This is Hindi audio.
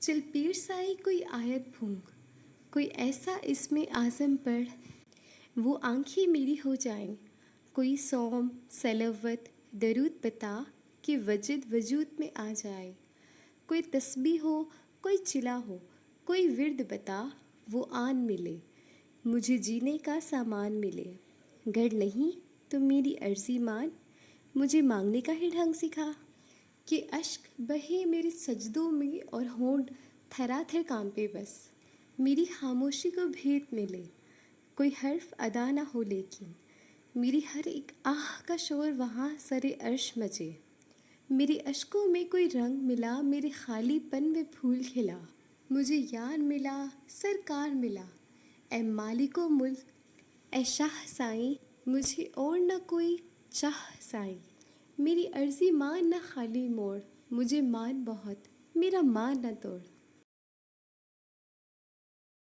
चल पीर साई कोई आयत फूंक, कोई ऐसा इसमें आज़म पढ़, वो आंखें मेरी हो जाएं। कोई सौम सलवत दरूद बता कि वजद वजूद में आ जाए। कोई तस्बीह हो, कोई चिला हो, कोई विर्द बता, वो आन मिले, मुझे जीने का सामान मिले। घर नहीं तो मेरी अर्जी मान, मुझे मांगने का ही ढंग सिखा। कि अश्क बहे मेरे सजदों में और होंठ थराथर कांपे बस, मेरी खामोशी को भेद मिले, कोई हर्फ अदा ना हो लेकिन मेरी हर एक आह का शोर वहाँ सरे अर्श मचे। मेरे अश्कों में कोई रंग मिला, मेरे खालीपन में फूल खिला, मुझे यार मिला, सरकार मिला, ए मालिको मुल्क, ए शाह साईं, मुझे और न कोई चाह साईं। मेरी अर्जी मान न खाली मोड़, मुझे मान बहुत, मेरा मान न तोड़।